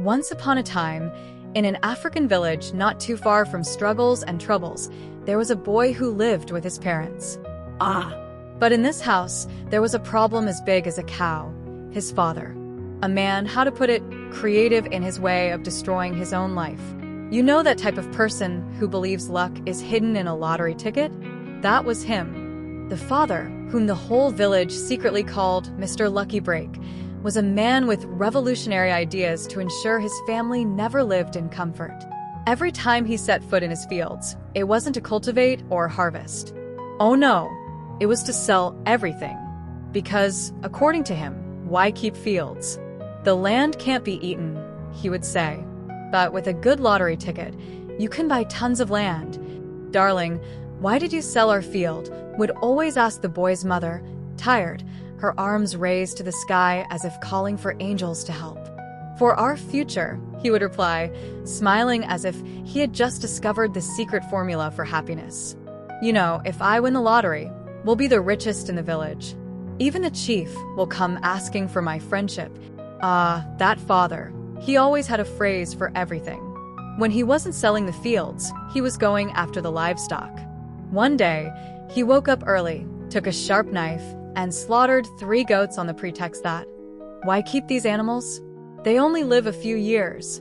Once upon a time, in an African village not too far from struggles and troubles, there was a boy who lived with his parents. But in this house, there was a problem as big as a cow: his father. A man, how to put it, creative in his way of destroying his own life. You know that type of person who believes luck is hidden in a lottery ticket? That was him. The father, whom the whole village secretly called Mr. Lucky Break, was a man with revolutionary ideas to ensure his family never lived in comfort. Every time he set foot in his fields, it wasn't to cultivate or harvest. Oh no, it was to sell everything. Because, according to him, why keep fields? The land can't be eaten, he would say. But with a good lottery ticket, you can buy tons of land. Darling, why did you sell our field? Would always ask the boy's mother, tired, her arms raised to the sky as if calling for angels to help. For our future, he would reply, smiling as if he had just discovered the secret formula for happiness. You know, if I win the lottery, we'll be the richest in the village. Even the chief will come asking for my friendship. That father. He always had a phrase for everything. When he wasn't selling the fields, he was going after the livestock. One day, he woke up early, took a sharp knife, and slaughtered 3 goats on the pretext that, why keep these animals? They only live a few years.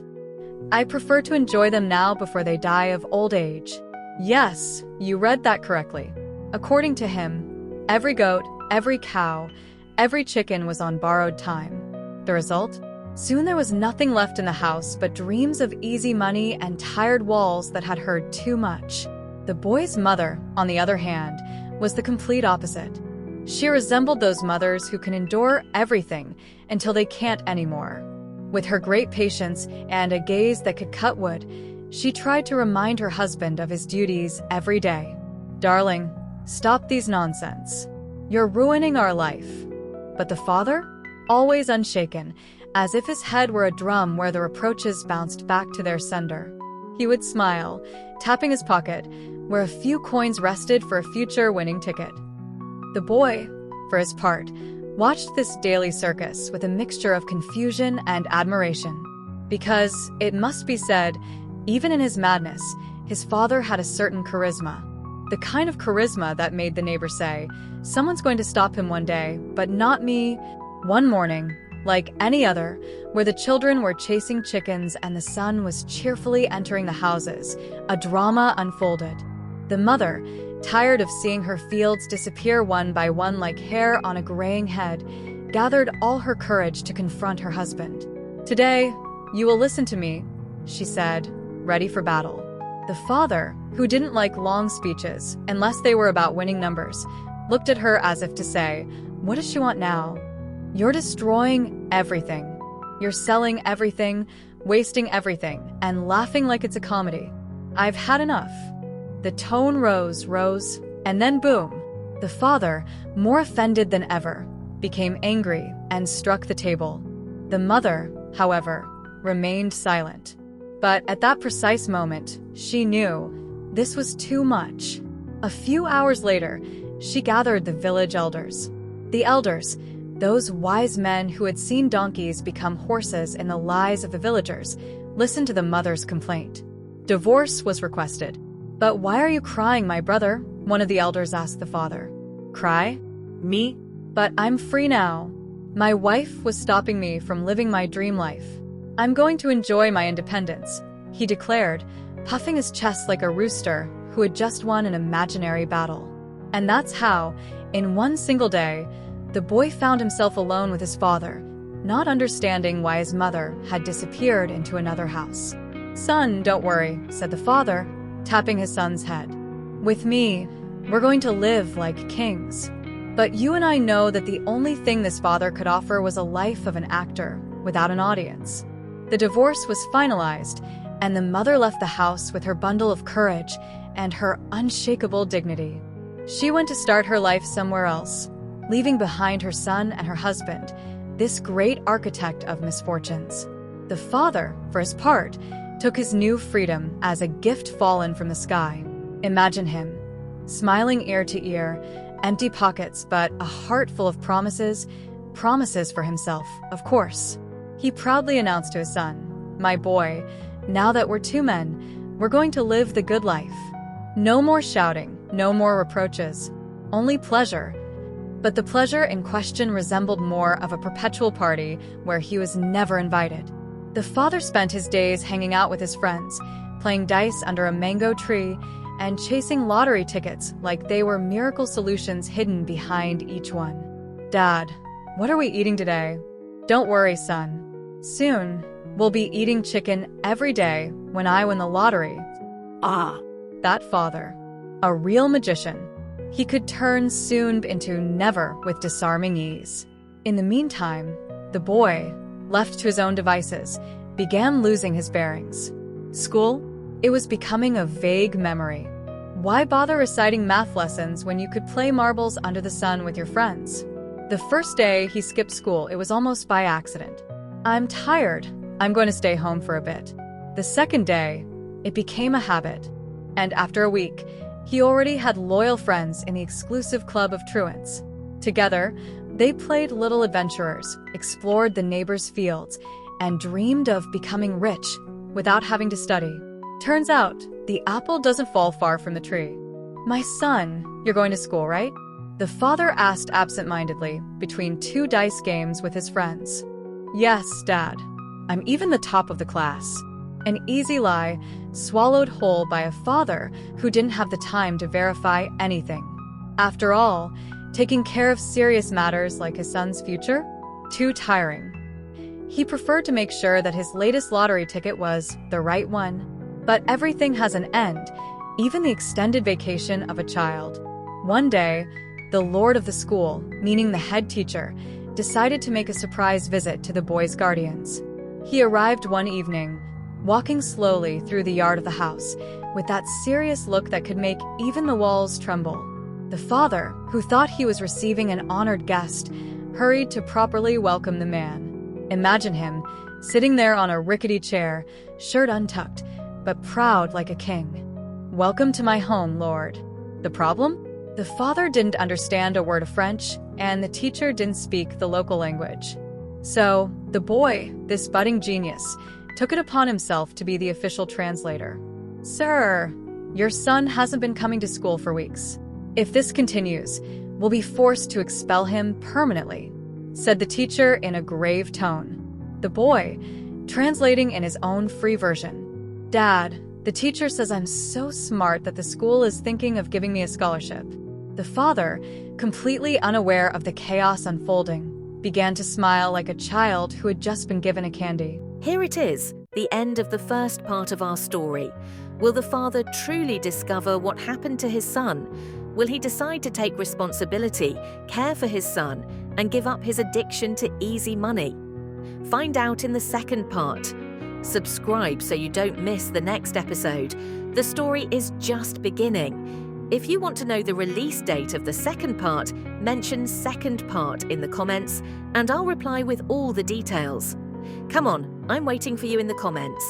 I prefer to enjoy them now before they die of old age. Yes, you read that correctly. According to him, every goat, every cow, every chicken was on borrowed time. The result? Soon there was nothing left in the house but dreams of easy money and tired walls that had heard too much. The boy's mother, on the other hand, was the complete opposite. She resembled those mothers who can endure everything until they can't anymore. With her great patience and a gaze that could cut wood, she tried to remind her husband of his duties every day. Darling, stop these nonsense. You're ruining our life. But the father? Always unshaken, as if his head were a drum where the reproaches bounced back to their sender. He would smile, tapping his pocket, where a few coins rested for a future winning ticket. The boy, for his part, watched this daily circus with a mixture of confusion and admiration. Because, it must be said, even in his madness, his father had a certain charisma. The kind of charisma that made the neighbor say, someone's going to stop him one day, but not me. One morning, like any other, where the children were chasing chickens and the sun was cheerfully entering the houses, a drama unfolded. The mother, tired of seeing her fields disappear one by one like hair on a graying head, gathered all her courage to confront her husband. Today, you will listen to me, she said, ready for battle. The father, who didn't like long speeches, unless they were about winning numbers, looked at her as if to say, what does she want now? You're destroying everything. You're selling everything, wasting everything, and laughing like it's a comedy. I've had enough. The tone rose, and then boom. The father, more offended than ever, became angry and struck the table. The mother, however, remained silent. But at that precise moment, she knew this was too much. A few hours later, she gathered the village elders. The elders, those wise men who had seen donkeys become horses in the lives of the villagers, listened to the mother's complaint. Divorce was requested. But why are you crying, my brother? One of the elders asked the father. Cry? Me? But I'm free now. My wife was stopping me from living my dream life. I'm going to enjoy my independence, he declared, puffing his chest like a rooster who had just won an imaginary battle. And that's how, in one single day, the boy found himself alone with his father, not understanding why his mother had disappeared into another house. Son, don't worry, said the father, tapping his son's head. With me, we're going to live like kings. But you and I know that the only thing this father could offer was a life of an actor, without an audience. The divorce was finalized, and the mother left the house with her bundle of courage and her unshakable dignity. She went to start her life somewhere else, leaving behind her son and her husband, this great architect of misfortunes. The father, for his part, took his new freedom as a gift fallen from the sky. Imagine him, smiling ear to ear, empty pockets but a heart full of promises for himself, of course. He proudly announced to his son, my boy, now that we're two men, we're going to live the good life. No more shouting, no more reproaches, only pleasure. But the pleasure in question resembled more of a perpetual party where he was never invited. The father spent his days hanging out with his friends, playing dice under a mango tree, and chasing lottery tickets like they were miracle solutions hidden behind each one. "Dad, what are we eating today?" "Don't worry, son. Soon, we'll be eating chicken every day when I win the lottery." Ah, that father. A real magician. He could turn soon into never with disarming ease. In the meantime, the boy, left to his own devices, began losing his bearings. School? It was becoming a vague memory. Why bother reciting math lessons when you could play marbles under the sun with your friends? The first day he skipped school, it was almost by accident. "I'm tired. I'm going to stay home for a bit." The second day, it became a habit. And after a week, he already had loyal friends in the exclusive club of truants. Together, they played little adventurers, explored the neighbors' fields, and dreamed of becoming rich without having to study. Turns out, the apple doesn't fall far from the tree. "My son, you're going to school, right?" The father asked absent-mindedly between two dice games with his friends. "Yes, Dad. I'm even the top of the class." An easy lie, swallowed whole by a father who didn't have the time to verify anything. After all, taking care of serious matters like his son's future? Too tiring. He preferred to make sure that his latest lottery ticket was the right one. But everything has an end, even the extended vacation of a child. One day, the lord of the school, meaning the head teacher, decided to make a surprise visit to the boy's guardians. He arrived one evening, walking slowly through the yard of the house, with that serious look that could make even the walls tremble. The father, who thought he was receiving an honored guest, hurried to properly welcome the man. Imagine him, sitting there on a rickety chair, shirt untucked, but proud like a king. "Welcome to my home, Lord." The problem? The father didn't understand a word of French, and the teacher didn't speak the local language. So, the boy, this budding genius, took it upon himself to be the official translator. "Sir, your son hasn't been coming to school for weeks. If this continues, we'll be forced to expel him permanently," said the teacher in a grave tone. The boy, translating in his own free version. "Dad, the teacher says I'm so smart that the school is thinking of giving me a scholarship." The father, completely unaware of the chaos unfolding, began to smile like a child who had just been given a candy. Here it is, the end of the first part of our story. Will the father truly discover what happened to his son? Will he decide to take responsibility, care for his son, and give up his addiction to easy money? Find out in the second part. Subscribe so you don't miss the next episode. The story is just beginning. If you want to know the release date of the second part, mention second part in the comments and I'll reply with all the details. Come on, I'm waiting for you in the comments.